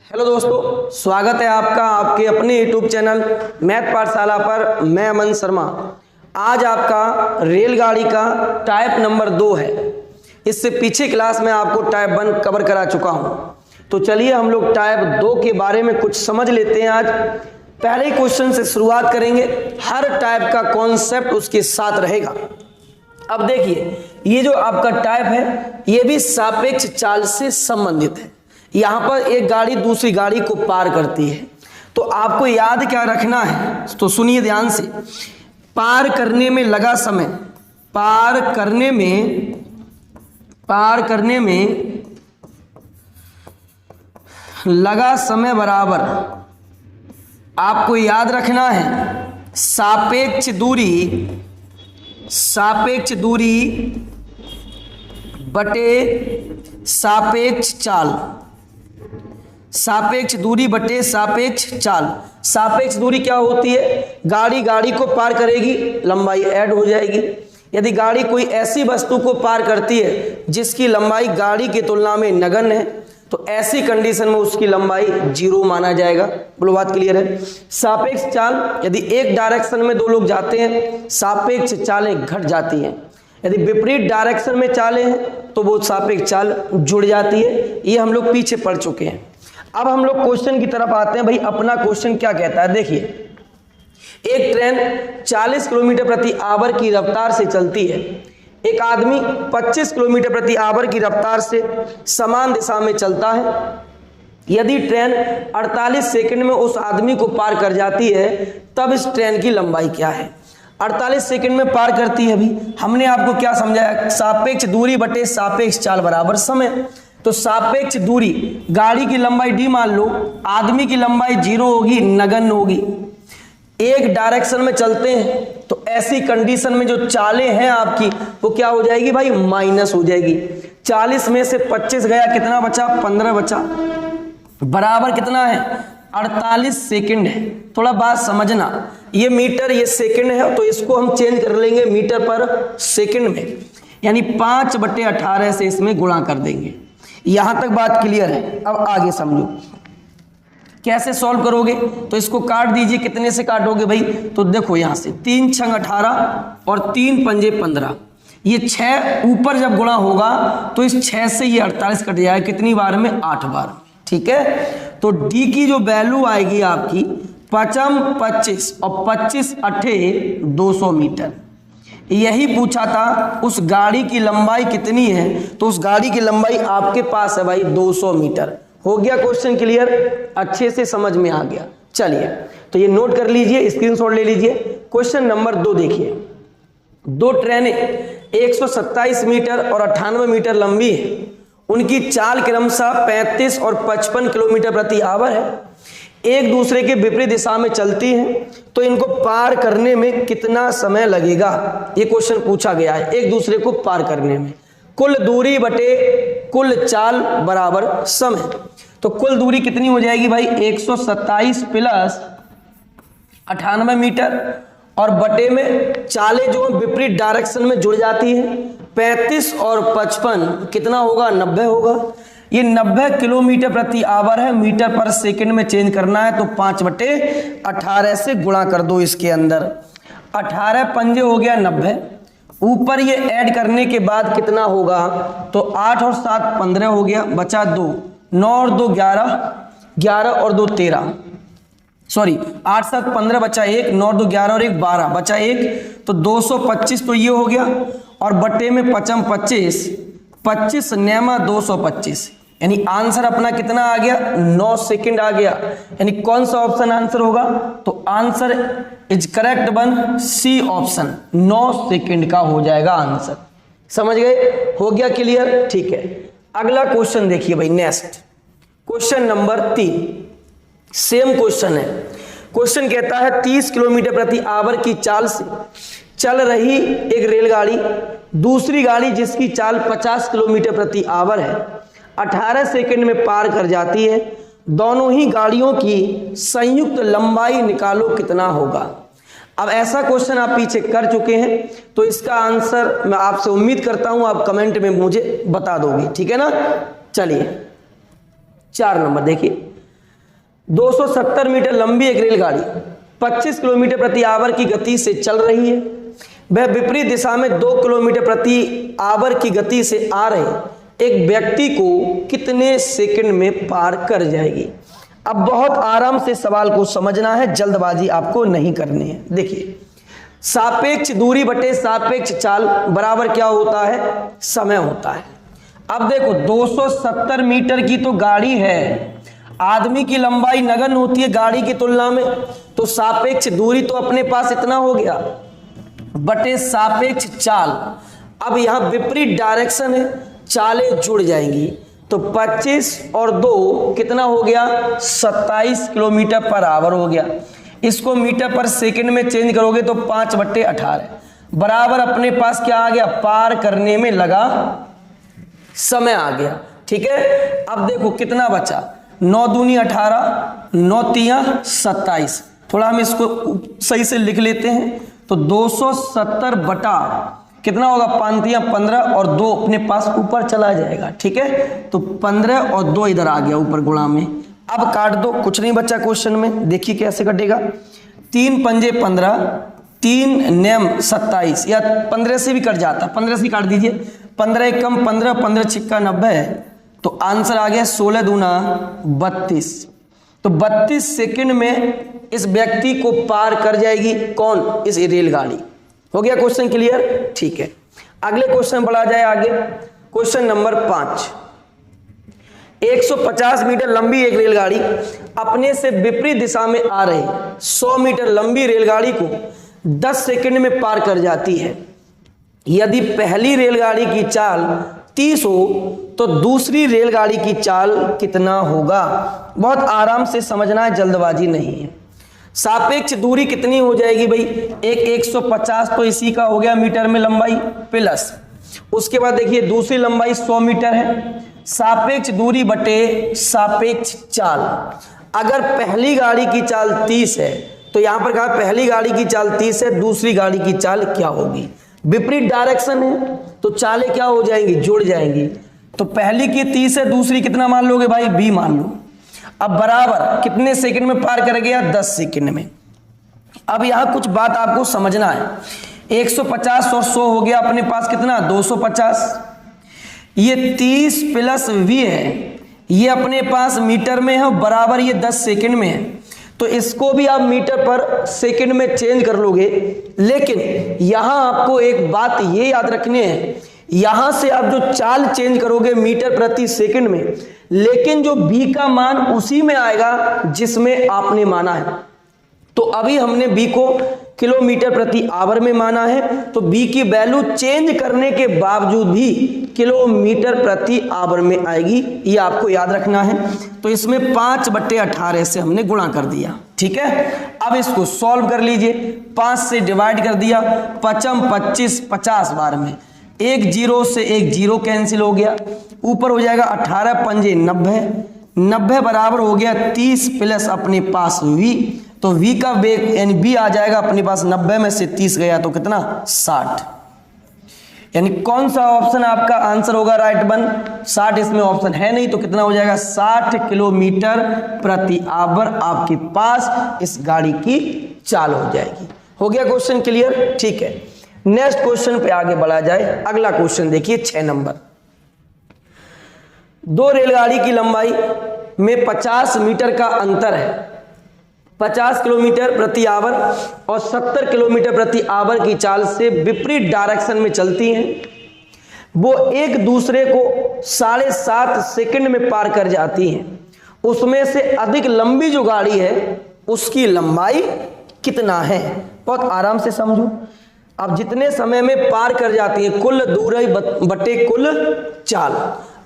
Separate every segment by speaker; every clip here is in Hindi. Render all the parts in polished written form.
Speaker 1: हेलो दोस्तों, स्वागत है आपका आपके अपने यूट्यूब चैनल मैथ पाठशाला पर। मैं अमन शर्मा। आज आपका रेलगाड़ी का टाइप नंबर 2 है। इससे पीछे क्लास में आपको टाइप 1 कवर करा चुका हूं। तो चलिए हम लोग टाइप 2 के बारे में कुछ समझ लेते हैं। आज पहले क्वेश्चन से शुरुआत करेंगे। हर टाइप का कॉन्सेप्ट उसके साथ रहेगा। अब देखिए, ये जो आपका टाइप है ये भी सापेक्ष चाल से संबंधित है। यहां पर एक गाड़ी दूसरी गाड़ी को पार करती है, तो आपको याद क्या रखना है, तो सुनिए ध्यान से। पार करने में लगा समय, पार करने में लगा समय बराबर आपको याद रखना है सापेक्ष दूरी बटे सापेक्ष चाल। सापेक्ष दूरी बटे सापेक्ष चाल। सापेक्ष दूरी क्या होती है? गाड़ी को पार करेगी, लंबाई ऐड हो जाएगी। यदि गाड़ी कोई ऐसी वस्तु को पार करती है जिसकी लंबाई गाड़ी की तुलना में नगण्य है, तो ऐसी कंडीशन में उसकी लंबाई 0 माना जाएगा। बोलो, बात क्लियर है? सापेक्ष चाल, यदि एक डायरेक्शन में दो लोग जाते हैं सापेक्ष चालें घट जाती हैं। यदि विपरीत डायरेक्शन में चालें हैं तो वो सापेक्ष चाल जुड़ जाती है। ये हम लोग पीछे पढ़ चुके हैं। अब हम लोग क्वेश्चन की तरफ आते हैं। भाई, अपना क्वेश्चन क्या कहता है? देखिए, एक ट्रेन 40 किलोमीटर प्रति आवर की रफ्तार से चलती है। एक आदमी 25 किलोमीटर प्रति आवर की रफ्तार से समान दिशा में चलता है। यदि ट्रेन 48 सेकंड में उस आदमी को पार कर जाती है, तब इस ट्रेन की लंबाई क्या है? 48 सेकंड में पार करती है। अभी हमने आपको क्या समझाया? सापेक्ष दूरी बटे सापेक्ष चाल बराबर समय। तो सापेक्ष दूरी, गाड़ी की लंबाई d मान लो, आदमी की लंबाई 0 होगी, नगण्य होगी। एक डायरेक्शन में चलते हैं तो ऐसी कंडीशन में जो चालें हैं आपकी वो क्या हो जाएगी भाई? माइनस हो जाएगी। 40 में से 25 गया, कितना बचा? 15 बचा। बराबर कितना है? 48 सेकंड है। थोड़ा बात समझना, ये मीटर ये सेकंड है, तो इसको हम चेंज कर लेंगे मीटर पर सेकंड में, यानी 5/18 से इसमें गुणा कर देंगे। यहां तक बात क्लियर है? अब आगे समझो कैसे सॉल्व करोगे। तो इसको काट दीजिए। कितने से काटोगे भाई? तो देखो, यहां से 3 छंग 18 और 3 पंजे 15। ये 6 ऊपर जब गुणा होगा तो इस 6 से ये 48 कट जाएगा। कितनी बार में? 8 बार। ठीक है, तो डी की जो वैल्यू आएगी आपकी 25 और 25 अठे 200 मीटर। यही पूछा था उस गाड़ी की लंबाई कितनी है, तो उस गाड़ी की लंबाई आपके पास है भाई 200 मीटर। हो गया क्वेश्चन क्लियर? अच्छे से समझ में आ गया। चलिए, तो ये नोट कर लीजिए, स्क्रीनशॉट ले लीजिए। क्वेश्चन नंबर 2 देखिए। दो ट्रेनें 127 मीटर और 98 मीटर लंबी है। उनकी चाल क्रमशः 35 और 55 किलोमीटर प्रति आवर है। एक दूसरे के विपरीत दिशा में चलती हैं, तो इनको पार करने में कितना समय लगेगा? ये क्वेश्चन पूछा गया है। एक दूसरे को पार करने में कुल दूरी बटे कुल चाल बराबर समय। तो कुल दूरी कितनी हो जाएगी भाई? 127 प्लस 98 मीटर और बटे में चालें जो विपरीत डायरेक्शन में जुड़ जाती हैं। 35 और 55 कितना होगा? 90 होगा। ये 90 किलोमीटर प्रति आवर है। मीटर पर सेकंड में चेंज करना है तो 5/18 से गुणा कर दो। इसके अंदर 18 पंजे हो गया 90। ऊपर ये ऐड करने के बाद कितना होगा? तो 8 और 7 15 हो गया, बचा 2। 9 और 2 11, 11 और 2 13, सॉरी 8 7 15 बचा 1, 9 और 2 11 और 1 12 बचा 1, तो 225 तो ये हो गया। और बटे में 55 25, 25 नेमा 225, यानी आंसर अपना कितना आ गया? 9 सेकंड आ गया। यानी कौन सा ऑप्शन आंसर होगा? तो answer is correct one, C option, 9 second का हो जाएगा आंसर। समझ गए? हो गया क्लियर? ठीक है, अगला क्वेश्चन देखिए भाई। Next question number 3, same question है। क्वेश्चन कहता है 30 किलोमीटर प्रति आवर की चाल से चल रही एक रेलगाड़ी दूसरी गाड़ी जिसकी चाल 50 किलोमीटर प्रति आवर है 18 सेकंड में पार कर जाती है। दोनों ही गाड़ियों की संयुक्त लंबाई निकालो, कितना होगा? अब ऐसा क्वेश्चन आप पीछे कर चुके हैं, तो इसका आंसर मैं आपसे उम्मीद करता हूं आप कमेंट में मुझे बता दोगे, ठीक है ना। चलिए 4 नंबर देखिए, 270 मीटर लंबी एक रेलगाड़ी 25 किलोमीटर प्रति आवर की गति से चल रही है। वह विपरीत दिशा में 2 किलोमीटर प्रति आवर की गति से आ रहे एक व्यक्ति को कितने सेकंड में पार कर जाएगी। अब बहुत आराम से सवाल को समझना है, जल्दबाजी आपको नहीं करनी है। देखिए, सापेक्ष दूरी बटे सापेक्ष चाल बराबर क्या होता है? समय होता है। अब देखो 270 मीटर की तो गाड़ी है, आदमी की लंबाई नगण्य होती है गाड़ी की तुलना में, तो सापेक्ष दूरी तो अपने पास इतना हो गया बटे सापेक्ष चाल। अब यहां विपरीत डायरेक्शन है, चालें जुड़ जाएंगी, तो 25 और 2 कितना हो गया? 27 किलोमीटर पर आवर हो गया। इसको मीटर पर सेकंड में चेंज करोगे तो 5/18 बराबर अपने पास क्या आ गया? पार करने में लगा समय आ गया। ठीक है, अब देखो कितना बचा? 9 दूनी 18, 9 तिया 27। थोड़ा हम इसको सही से लिख लेते हैं, तो 270 बटा कितना होगा? 5 तिया 15 और 2 अपने पास ऊपर चला जाएगा। ठीक है, तो 15 और 2 इधर आ गया ऊपर गुणा में। अब काट दो, कुछ नहीं बचा क्वेश्चन में। देखिए कैसे कटेगा? 3 पंजे 15, 3 नेम 27, या 15 से भी कट जाता, 15 से काट दीजिए। 15 एक कम 15, 15 छिक्का 90, तो आंसर आ गया 16 दूना 32। तो 32 सेकंड में इस व्यक्ति को पार कर जाएगी कौन? इस रेलगाड़ी। हो गया क्वेश्चन क्लियर? ठीक है, अगले क्वेश्चन बढ़ा जाए आगे। Question number 5। 150 मीटर लंबी एक रेलगाड़ी अपने से विपरीत दिशा में आ रही 100 मीटर लंबी रेलगाड़ी को 10 सेकंड में पार कर जाती है। यदि पहली रेलगाड़ी की चाल 30 हो तो दूसरी रेलगाड़ी की चाल कितना होगा? बहुत आराम से समझना है, जल्दबाजी नहीं है। सापेक्ष दूरी कितनी हो जाएगी भाई? एक 150 तो इसी का हो गया मीटर में लंबाई, प्लस उसके बाद देखिए दूसरी लंबाई 100 मीटर है। सापेक्ष दूरी बटे सापेक्ष चाल। अगर पहली गाड़ी की चाल 30 है तो यहां पर कहा पहली गाड़ी की चाल 30 है, दूसरी गाड़ी की चाल क्या होगी? विपरीत डायरेक्शन है तो चालें क्या हो जाएंगी? जुड़ जाएंगी। तो पहली की 30 है, दूसरी कितना मान लोगे भाई? 20 मान लो। अब बराबर कितने सेकंड में पार कर गया? 10 सेकंड में। अब यहां कुछ बात आपको समझना है। 150 और 100 हो गया अपने पास कितना? 250। ये 30 प्लस v है, ये अपने पास मीटर में है, बराबर ये 10 सेकंड में है। तो इसको भी आप मीटर पर सेकंड में चेंज कर लोगे। लेकिन यहां आपको एक बात ये याद रखनी है, यहां से आप जो चाल चेंज करोगे मीटर प्रति सेकंड में, लेकिन जो b का मान उसी में आएगा जिसमें आपने माना है। तो अभी हमने b को किलोमीटर प्रति आवर में माना है, तो b की वैल्यू चेंज करने के बावजूद भी किलोमीटर प्रति आवर में आएगी, ये आपको याद रखना है। तो इसमें 5/18 से हमने गुणा कर दिया। ठीक है, अब इसको सॉल्व कर लीजिए। 5 से डिवाइड कर दिया, 5 25 50 बार में, एक 0 से एक 0 कैंसिल हो गया, ऊपर हो जाएगा 18 पंजे 90, 90 बराबर हो गया 30 प्लस अपने पास v। तो v का वेग यानी b आ जाएगा अपने पास, 90 में से 30 गया तो कितना? 60। यानी कौन सा ऑप्शन आपका आंसर होगा राइट वन? 60 इसमें ऑप्शन है नहीं, तो कितना हो जाएगा? 60 किलोमीटर प्रति आवर आपके पास इस गाड़ी की चाल हो जाएगी। हो गया क्वेश्चन क्लियर? ठीक है, नेक्स्ट क्वेश्चन पे आगे बढ़ा जाए। अगला क्वेश्चन देखिए 6 नंबर। 2 रेलगाड़ी की लंबाई में 50 मीटर का अंतर है। 50 किलोमीटर प्रति आवर और 70 किलोमीटर प्रति आवर की चाल से विपरीत डायरेक्शन में चलती हैं। वो एक दूसरे को 7.5 सेकंड में पार कर जाती हैं। उसमें से अधिक लंबी जो गाड़ी है उसकी लंबाई कितना है? बहुत आराम से समझो। अब जितने समय में पार कर जाती है, कुल दूरी बटे कुल चाल।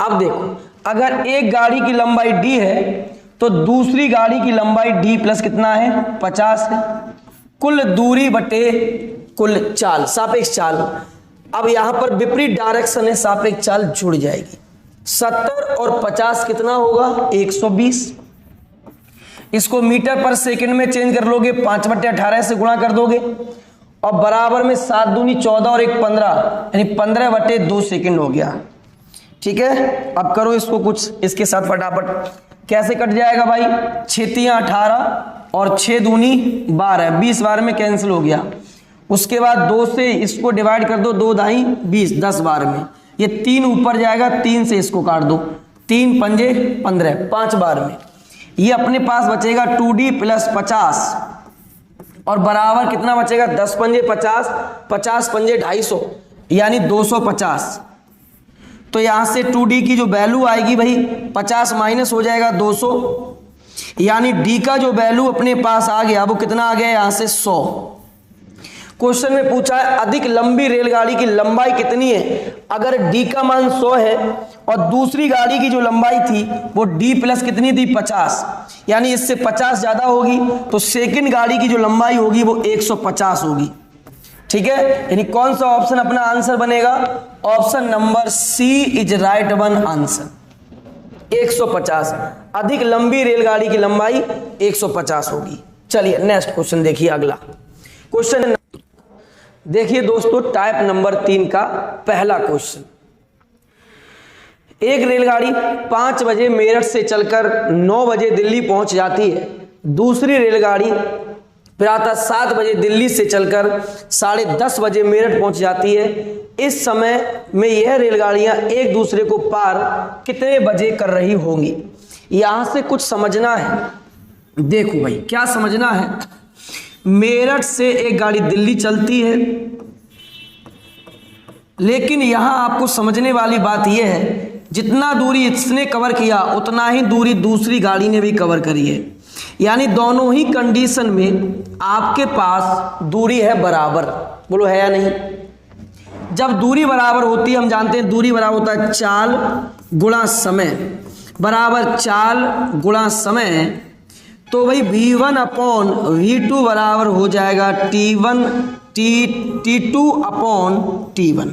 Speaker 1: अब देखो, अगर एक गाड़ी की लंबाई d है तो दूसरी गाड़ी की लंबाई d प्लस कितना है? 50 है। कुल दूरी बटे कुल चाल, सापेक्ष चाल। अब यहां पर विपरीत डायरेक्शन है, सापेक्ष चाल जुड़ जाएगी। 70 और 50 कितना होगा? 120। इसको मीटर पर सेकंड में चेंज कर लोगे, 5/18 से गुणा कर दोगे, और बराबर में 7 दूनी 14 और 1 15, यानी 15/2 सेकंड हो गया। ठीक है, अब करो इसको कुछ इसके साथ फटाफट। कैसे कट जाएगा भाई, 6 तियां 18 और 6 दूनी 12, 20 बार में कैंसिल हो गया। उसके बाद 2 से इसको डिवाइड कर दो, 2 दाई 20, 10 बार में। ये 3 ऊपर जाएगा, 3 से इसको काट दो, 3 पंजे 15, 5 बार में। ये अपने पास बचेगा 2D प्लस 50 और बराबर कितना बचेगा, 10 पंजे 50, 50 पंजे 250 यानी 250। तो यहां से 2D की जो वैल्यू आएगी भाई 50 माइनस हो जाएगा 200, यानी D का जो वैल्यू अपने पास आ गया वो कितना आ गया यहां से 100। क्वेश्चन में पूछा है अधिक लंबी रेलगाड़ी की लंबाई कितनी है। अगर D का मान 100 है और दूसरी गाड़ी की जो लंबाई थी वो D प्लस कितनी थी 50, यानी इससे 50 ज्यादा होगी, तो सेकंड गाड़ी की जो लंबाई होगी वो 150 होगी। ठीक है, यानी कौन सा ऑप्शन अपना आंसर बनेगा, option number C is right one answer, 150। अधिक लंबी रेलगाड़ी की लंबाई 150 होगी। चलिए नेक्स्ट क्वेश्चन देखिए, अगला क्वेश्चन देखिए दोस्तों, टाइप नंबर 3 का पहला क्वेश्चन। एक रेलगाड़ी 5 बजे मेरठ से चलकर 9 बजे दिल्ली पहुंच जाती है। दूसरी रेलगाड़ी प्रातः 7 बजे दिल्ली से चलकर 10:30 बजे मेरठ पहुंच जाती है। इस समय में यह रेलगाड़ियां एक दूसरे को पार कितने बजे कर रही होंगी। यहां से कुछ समझना है। देखो भाई क्या समझना है, मेरठ से एक गाड़ी दिल्ली चलती है, लेकिन यहां आपको समझने वाली बात यह है जितना दूरी इसने कवर किया उतना ही दूरी दूसरी गाड़ी ने भी कवर करी है, यानी दोनों ही कंडीशन में आपके पास दूरी है बराबर। बोलो है या नहीं। जब दूरी बराबर होती है, हम जानते हैं दूरी बराबर होता है चाल गुणा समय, बराबर चाल गुणा समय, तो भाई v1 अपॉन v2 बराबर हो जाएगा t2 अपॉन t1।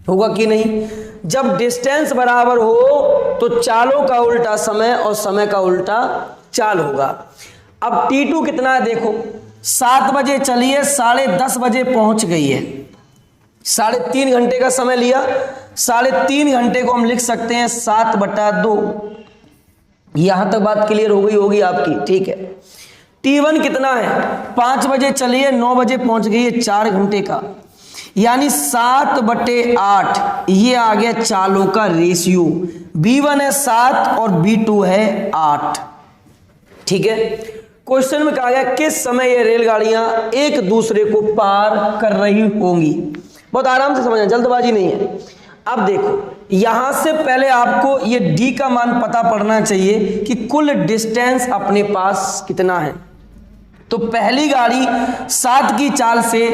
Speaker 1: होगा कि नहीं। जब डिस्टेंस बराबर हो तो चालों का उल्टा समय और समय का उल्टा चाल होगा। अब T2 कितना है देखो, 7 बजे चलिए 10:30 बजे पहुंच गई है, 3.5 घंटे का समय लिया। 3.5 घंटे को हम लिख सकते हैं 7/2। यहां तक बात क्लियर हो गई होगी आपकी, ठीक है। T1 कितना है, 5 बजे चलिए 9 बजे पहुंच गई है, 4 घंटे का, यानी 7/8। ये आ गया चालों का रेशियो, B1 है 7 और B2 है 8। ठीक है, क्वेश्चन में कहा गया किस समय ये रेलगाड़ियां एक दूसरे को पार कर रही होंगी। बहुत आराम से समझना, जल्दबाजी नहीं है। अब देखो यहां से पहले आपको ये D का मान पता पड़ना चाहिए कि कुल डिस्टेंस अपने पास कितना है। तो पहली गाड़ी 7 की चाल से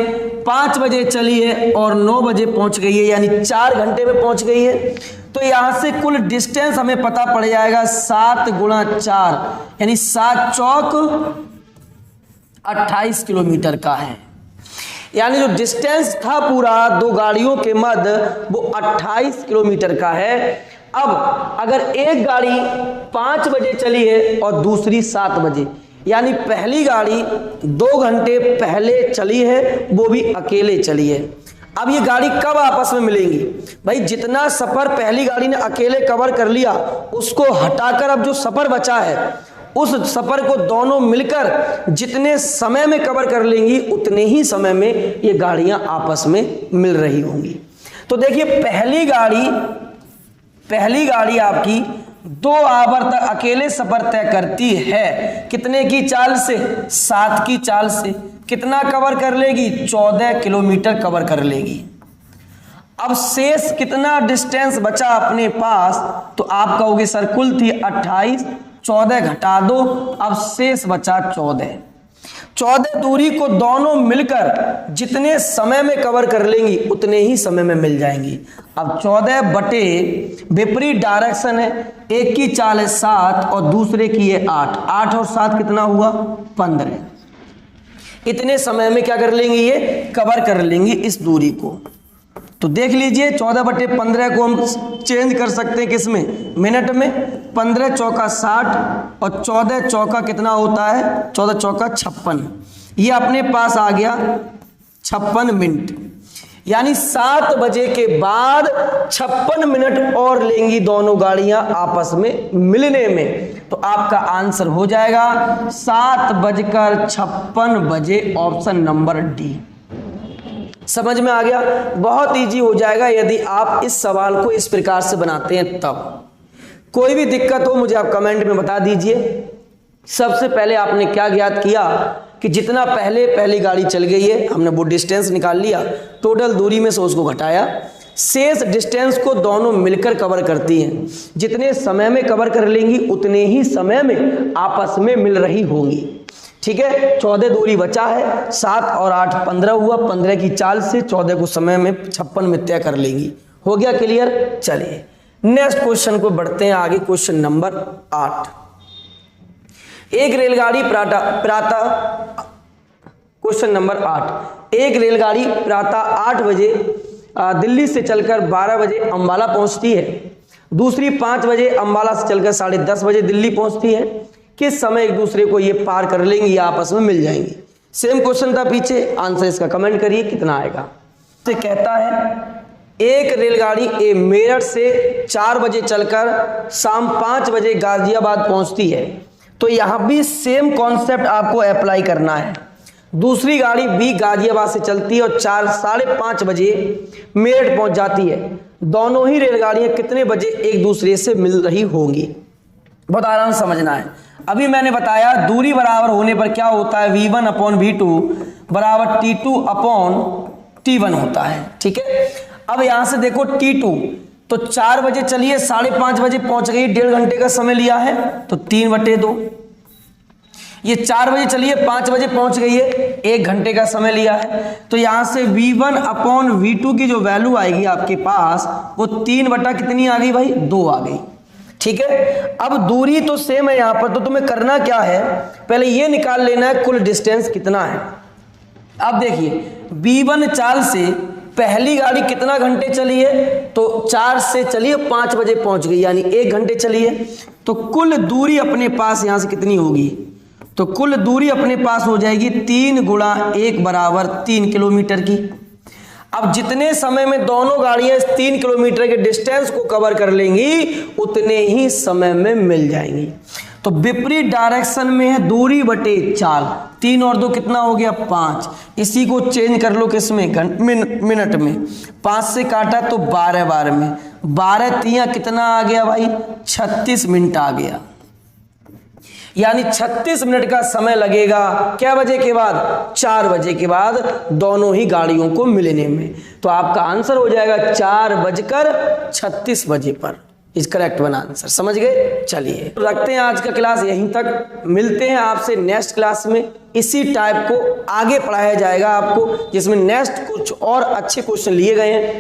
Speaker 1: 5 बजे चली है और 9 बजे पहुंच गई है, यानी 4 घंटे में पहुंच गई है। तो यहां से कुल डिस्टेंस हमें पता पड़ जाएगा 7 गुणा 4, यानी 7 चौक 28 किलोमीटर का है। यानी जो डिस्टेंस था पूरा दो गाड़ियों के मध्य वो 28 किलोमीटर का है। अब अगर एक गाड़ी 5 बजे चली है और दूसरी 7 बजे, यानी पहली गाड़ी 2 घंटे पहले चली है, वो भी अकेले चली है। अब ये गाड़ी कब आपस में मिलेंगी भाई, जितना सफर पहली गाड़ी ने अकेले कवर कर लिया उसको हटाकर अब जो सफर बचा है उस सफर को दोनों मिलकर जितने समय में कवर कर लेंगी उतने ही समय में ये गाड़ियां आपस में मिल रही होंगी। तो देखिए पहली गाड़ी आपकी 2 आवर तक अकेले सफर तय करती है, कितने की चाल से, 7 की चाल से। कितना कवर कर लेगी, 14 किलोमीटर कवर कर लेगी। अब शेष कितना डिस्टेंस बचा अपने पास, तो आप कहोगे सर कुल थी 28, 14 घटा दो, अब शेष बचा 14। 14 दूरी को दोनों मिलकर जितने समय में कवर कर लेंगी उतने ही समय में मिल जाएंगी। अब 14 बटे विपरीत डायरेक्शन है, एक की चाल है 7 और दूसरे की है 8, 8 और 7 कितना हुआ 15। इतने समय में क्या कर लेंगी, ये कवर कर लेंगी इस दूरी को। तो देख लीजिए 14 बटे 15 को हम चेंज कर सकते हैं किसमें, मिनट में। 15 चौका 60 और 14 चौका कितना होता है, 14 चौका 56। ये अपने पास आ गया 56 मिनट, यानी 7 बजे के बाद 56 मिनट और लेंगी दोनों गाड़ियां आपस में मिलने में। तो आपका आंसर हो जाएगा 7:56 ऑप्शन नंबर डी। समझ में आ गया? बहुत इजी हो जाएगा यदि आप इस सवाल को इस प्रकार से बनाते हैं तब। कोई भी दिक्कत हो मुझे आप कमेंट में बता दीजिए। सबसे पहले आपने क्या ज्ञात किया कि जितना पहली गाड़ी चल गई है हमने वो डिस्टेंस निकाल लिया, टोटल दूरी में से उसको घटाया, शेष डिस्टेंस को दोनों मिलकर कवर करती हैं। जितने समय में कवर कर लेंगी उतने ही समय में आपस में मिल रही होंगी। ठीक है, 14 दूरी बचा है, 7 और 8 15 हुआ, 15 की चाल से 14 को समय में 56 में तय कर लेंगी। हो गया क्लियर? चलिए नेक्स्ट क्वेश्चन को बढ़ते हैं आगे। Question number 8। एक रेलगाड़ी प्रातः क्वेश्चन नंबर 8। एक रेलगाड़ी प्रातः 8 बजे दिल्ली से चलकर 12 बजे अंबाला पहुंचती है। दूसरी 5 बजे अंबाला से चलकर 10:30 बजे दिल्ली पहुंचती है। किस समय एक दूसरे को ये पार कर लेंगी या आपस में मिल जाएंगी? सेम क्वेश्चन था पीछे, आंसर इसका कमेंट करिए कितना आएगा। तो कहता है एक रेलगाड़ी ए मेरठ से 4 बजे चलकर शाम 5 बजे गाजियाबाद पहुंचती है। तो यहां भी सेम कॉन्सेप्ट आपको अप्लाई करना है। दूसरी गाड़ी बी गाजियाबाद से चलती है और 4 साढ़े 5 बजे मेरठ पहुंच जाती है। दोनों ही रेलगाड़ियां कितने बजे एक दूसरे से मिल रही होंगी? बहुत आराम से समझना है। अभी मैंने बताया दूरी बराबर होने पर क्या होता है, v1/v2 बराबर t2/t1 होता है। ठीक है, अब यहां से देखो t2 तो 4 बजे चलिए 5:30 बजे पहुंच गई, 1.5 घंटे का समय लिया है तो 3/2। ये 4 बजे चलिए 5 बजे पहुंच गई है, 1 घंटे का समय लिया है। तो यहां से v1/v2 की जो वैल्यू आएगी आपके पास वो 3 कितनी आ गई भाई? 2 आ गई। ठीक है, अब दूरी तो सेम है यहां पर, तो तुम्हें करना क्या है, पहले ये निकाल लेना है कुल डिस्टेंस कितना है। अब देखिए v1 चाल से पहली गाड़ी कितना घंटे चली है, तो 4 से चलिए 5 बजे पहुंच गई, यानी 1 घंटे चली है। तो कुल दूरी अपने पास यहां से कितनी होगी, तो कुल दूरी अपने पास हो जाएगी 3 × 1 बराबर 3 किलोमीटर की। अब जितने समय में दोनों गाड़ियां इस 3 किलोमीटर के डिस्टेंस को कवर कर लेंगी उतने ही समय में मिल जाएंगी। तो विपरीत डायरेक्शन में है दूरी बटे चाल, 3 और 2 कितना हो गया 5। इसी को चेंज कर लो किसमें, मिनट में। 5 से काटा तो 12 में, 12 3 कितना आ गया भाई 36 मिनट आ गया। यानी 36 मिनट का समय लगेगा क्या बजे के बाद, 4 बजे के बाद दोनों ही गाड़ियों को मिलने में। तो आपका आंसर हो जाएगा 4:36 बजे पर इज करेक्ट वन आंसर। समझ गए? चलिए रखते हैं आज का क्लास यहीं तक, मिलते हैं आपसे नेक्स्ट क्लास में। इसी टाइप को आगे पढ़ाया जाएगा आपको, जिसमें नेक्स्ट कुछ और अच्छे क्वेश्चन लिए गए हैं।